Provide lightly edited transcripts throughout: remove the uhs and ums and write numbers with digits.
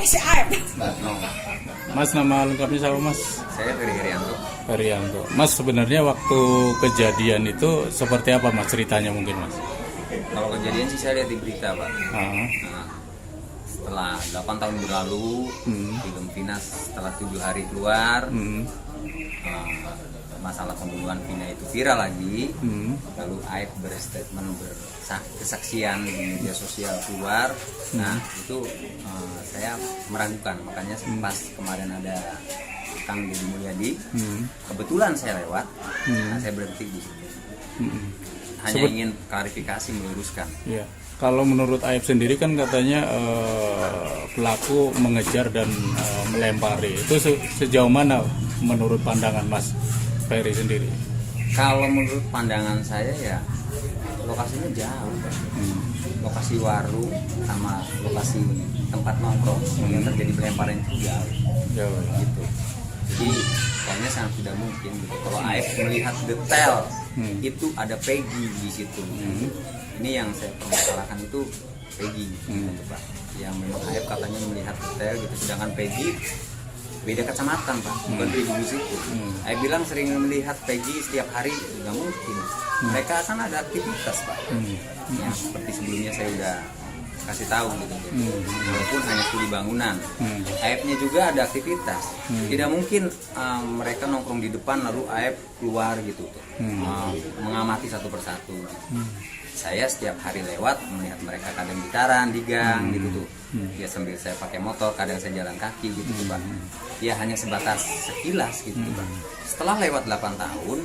si Aep. No. Mas, nama lengkapnya siapa Mas? Saya Ferry Herianto. Herianto. Mas, sebenarnya waktu kejadian itu seperti apa Mas ceritanya mungkin Mas? Kalau kejadian sih saya lihat di berita, Pak. Ah, Nah, setelah 8 tahun berlalu, film Vina setelah 7 hari keluar, eh, masalah pembunuhan Vina itu viral lagi. Lalu Aep berstatement berkesaksian di media sosial keluar. Nah, itu saya meragukan. Makanya pas kemarin ada Kang Deddy Mulyadi, kebetulan saya lewat, nah saya berhenti di situ. Hanya ingin klarifikasi, meluruskan. iya. Kalau menurut Aep sendiri kan katanya pelaku mengejar dan melempari. Itu sejauh mana menurut pandangan Mas Ferry sendiri? Kalau menurut pandangan saya ya lokasinya jauh, Pak. Lokasi warung sama lokasi tempat nongkrong yang terjadi pelemparan itu jauh. Jauh. Gitu. Jadi kayaknya sangat tidak mungkin gitu. Kalau Aep melihat detail itu ada Peggy di situ. Ini yang saya permasalahkan itu Peggy gitu, Pak. Yang memang Aep katanya melihat detail gitu, sedangkan Peggy beda kecamatan, Pak, bukan di situ. Aep bilang sering melihat Peggy setiap hari, nggak mungkin. Mereka kan ada aktivitas, Pak. Yang seperti sebelumnya saya udah kasih tahu gitu. Walaupun hanya studi bangunan. Aepnya juga ada aktivitas. Tidak mungkin mereka nongkrong di depan lalu Aep keluar gitu tuh. Mengamati satu persatu. Saya setiap hari lewat melihat mereka kadang gitaran di gang gitu tuh. Ya sambil saya pakai motor, kadang saya jalan kaki gitu tuh, Pak. Ya hanya sebatas sekilas gitu tuh, Pak. Setelah lewat 8 tahun,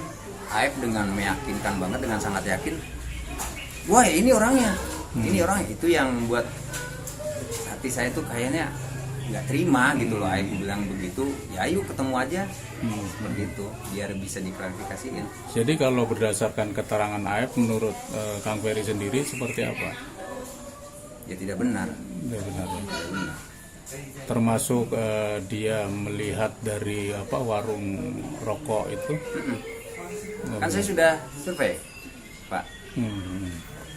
Aep dengan meyakinkan banget, dengan sangat yakin, wah ini orangnya. Ini orang itu yang membuat hati saya tuh kayaknya nggak terima gitu loh. Aep bilang begitu, ya ayo ketemu aja, seperti itu biar bisa diklarifikasiin. Jadi kalau berdasarkan keterangan Aep menurut Kang Ferry sendiri seperti apa? Ya tidak benar. Tidak benar. Ya? Tidak benar. Termasuk dia melihat dari warung rokok itu. Kan saya sudah survei, Pak.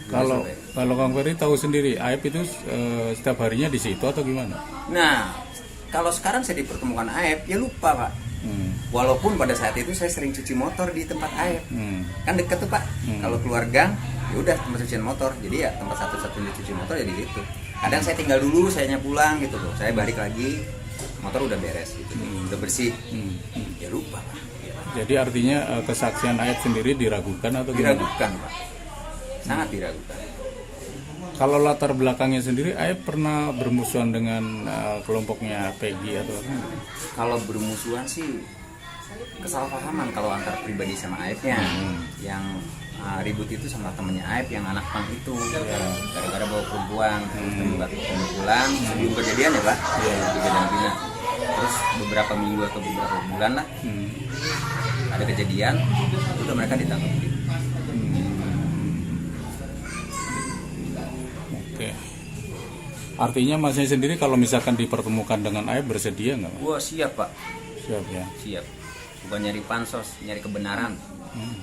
Kalau Kang Ferry tahu sendiri, Aep itu setiap harinya di situ atau gimana? Nah, kalau sekarang saya dipertemukan Aep, ya lupa, Pak. Walaupun pada saat itu saya sering cuci motor di tempat Aep, kan deket tuh, Pak. Kalau keluar gang, ya udah tempat cucian motor. Jadi ya tempat satu-satunya cuci motor ya di situ. Kadang saya tinggal dulu, sayanya pulang gitu loh. Saya balik lagi, motor udah beres gitu, udah bersih. Ya lupa, Pak. Jadi artinya kesaksian Aep sendiri diragukan atau gimana? Diragukan, Pak. Sangat diragukan. Kalau latar belakangnya sendiri, Aep pernah bermusuhan dengan kelompoknya Peggy atau apa? Kalau bermusuhan sih kesalahpahaman kalau antar pribadi sama Aepnya. Yang ribut itu sama temennya Aep yang anak pang itu, gara-gara bawa perempuan, terus terlibat pemukulan sebelum kejadian ya, Pak. Kejadian Vina. Terus beberapa minggu atau beberapa bulan lah, ada kejadian, udah mereka ditangkap. Oke. Artinya Masnya sendiri kalau misalkan dipertemukan dengan Aep bersedia nggak? Wah siap, Pak. Siap ya. Siap. Bukan nyari pansos, nyari kebenaran.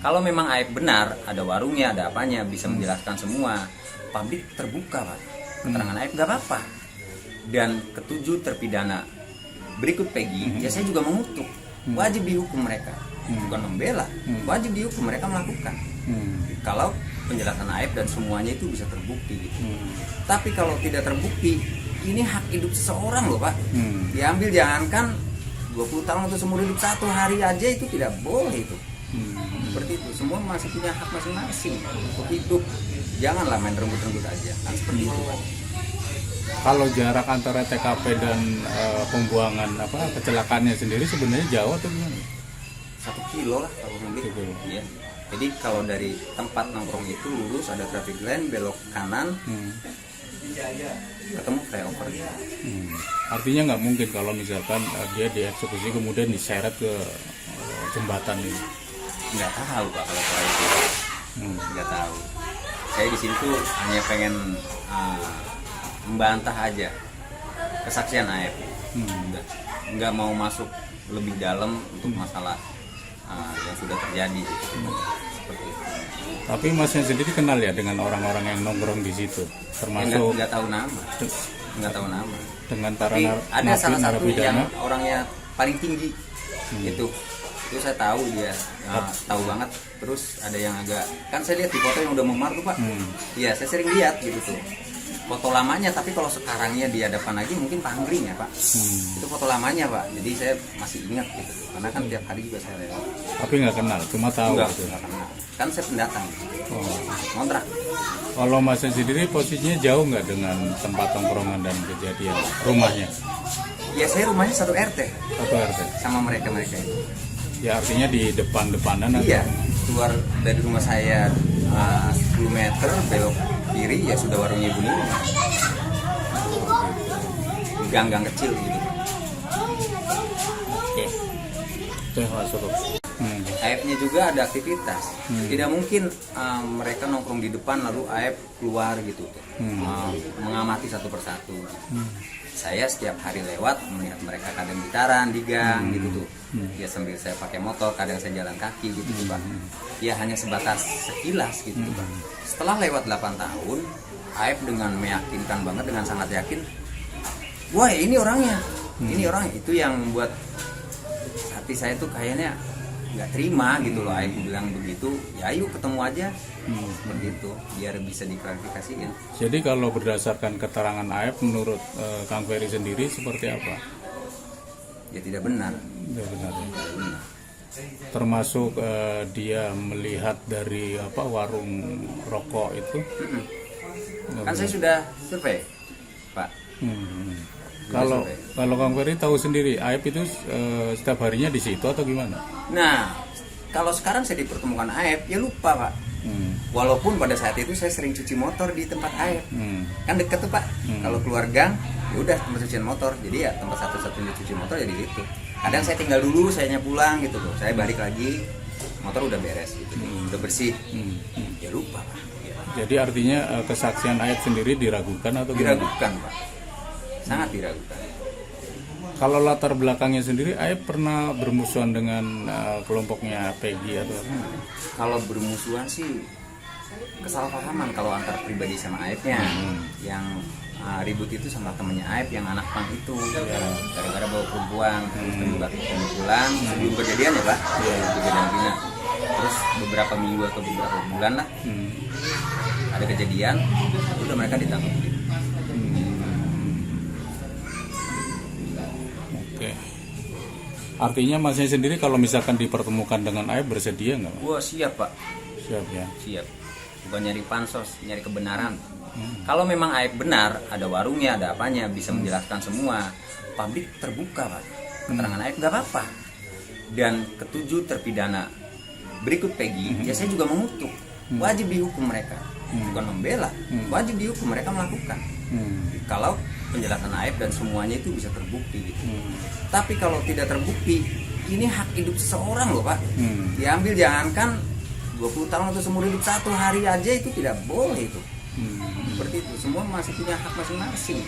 Kalau memang Aep benar, ada warungnya, ada apanya, bisa menjelaskan semua. Publik terbuka, Pak. Keterangan Aep nggak apa-apa. Dan ketujuh terpidana berikut Peggy, ya saya juga mengutuk. Wajib dihukum mereka. Bukan membela, wajib dihukum, mereka melakukan. Kalau penjelasan Aep dan semuanya itu bisa terbukti gitu. Tapi kalau tidak terbukti, ini hak hidup seseorang loh, Pak. Diambil, jangankan 20 tahun atau seumur hidup, 1 hari aja itu tidak boleh itu. Seperti itu, semua masih punya hak masing-masing untuk hidup. Janganlah main rembut-rembut aja, kan seperti itu, Pak. Kalau jarak antara TKP dan pembuangan kecelakaannya sendiri sebenarnya jauh atau gimana? 1 kilo lah kalau mungkin. Iya. Jadi kalau dari tempat nongkrong itu lurus, ada traffic lane, belok kanan, ketemu flyover. Artinya nggak mungkin kalau misalkan dia dieksekusi kemudian diseret ke jembatan ini. Nggak tahu, Pak, kalau soal itu. Nggak tahu. Saya di sini tuh hanya pengen membantah aja kesaksian Aep. Nggak mau masuk lebih dalam untuk masalah yang sudah terjadi. Seperti itu. Tapi Masnya sendiri kenal ya dengan orang-orang yang nongkrong di situ, termasuk Nggak tahu nama. dengan para Tapi ada salah satu yang narapidana. orangnya paling tinggi itu saya tahu dia tahu banget. Terus ada yang agak, kan saya lihat di foto yang udah memar tuh Pak. Iya, saya sering lihat gitu tuh foto lamanya. Tapi kalau sekarangnya di hadapan lagi mungkin panggring ya Pak. Itu foto lamanya Pak, jadi saya masih ingat gitu tuh. Karena kan tiap hari juga saya lewat. Tapi nggak kenal, cuma tahu Enggak, gitu. enggak kenal. Kan saya pendatang gitu. Oh. Kontrak. Kalau Masnya sendiri posisinya jauh nggak dengan tempat tongkrongan dan kejadian rumahnya? Ya saya rumahnya satu RT Atau RT? sama mereka itu. Ya artinya di depan-depanan atau? Iya, keluar dari rumah saya 10 meter belok kiri ya sudah warungnya Ibu Nini. Gang-gang kecil gitu. Oke. masuk. AF-nya juga ada aktivitas. Tidak mungkin mereka nongkrong di depan lalu AF keluar gitu. Mengamati satu persatu. Saya setiap hari lewat melihat mereka kadang gitaran di gang gitu tuh. Ya sambil saya pakai motor, kadang saya jalan kaki gitu tuh Pak. Ya hanya sebatas sekilas gitu tuh Pak. Setelah lewat 8 tahun, AF dengan meyakinkan banget, dengan sangat yakin, wah ini orangnya, ini orang itu yang membuat hati saya tuh kayaknya nggak terima gitu loh. AF bilang begitu, ya ayo ketemu aja begitu biar bisa diklarifikasiin. Jadi kalau berdasarkan keterangan AF menurut Kang Ferry sendiri seperti apa? Ya tidak benar. Tidak benar. Ya. Tidak benar. Termasuk dia melihat dari warung rokok itu. Kan saya sudah survei Pak. Kalau Kang Ferry tahu sendiri, AF itu setiap harinya di situ atau gimana? Nah, kalau sekarang saya dipertemukan AF, ya lupa Pak. Walaupun pada saat itu saya sering cuci motor di tempat AF. Kan deket tuh Pak. Kalau keluar gang, ya udah tempat cucian motor. Jadi ya tempat satu-satunya cuci motor ya di situ. Kadang saya tinggal dulu, sayanya pulang gitu loh. Saya balik lagi, motor udah beres gitu, udah bersih. Ya lupa Pak. Ya. Jadi artinya kesaksian AF sendiri diragukan atau gimana? Diragukan Pak. Sangat diragukan. Kalau latar belakangnya sendiri, AF pernah bermusuhan dengan kelompoknya Peggy atau? Kalau bermusuhan sih kesalahpahaman kalau antar pribadi sama AF-nya. Yang ribut itu sama temennya AF yang anak pang itu, gara-gara bawa perempuan, terus terlibat pemukulan sebelum kejadian ya Pak. Kejadian Vina. Terus beberapa minggu atau beberapa bulan lah, ada kejadian, udah mereka ditangkap. Artinya Masnya sendiri kalau misalkan dipertemukan dengan AF bersedia nggak? Wah siap Pak. Siap ya. Siap. Bukan nyari pansos, nyari kebenaran. Kalau memang AF benar, ada warungnya, ada apanya, bisa menjelaskan semua. Publik terbuka Pak. Keterangan AF nggak apa-apa. Dan ketujuh terpidana berikut Peggy, ya saya juga mengutuk. Wajib dihukum mereka. Bukan membela, wajib dihukum, mereka melakukan. Kalau penjelasan AF dan semuanya itu bisa terbukti gitu. Tapi kalau tidak terbukti, ini hak hidup seseorang loh Pak. Diambil, jangankan 20 tahun atau seumur hidup, 1 hari aja itu tidak boleh itu. Seperti itu, semua masih punya hak masing-masing.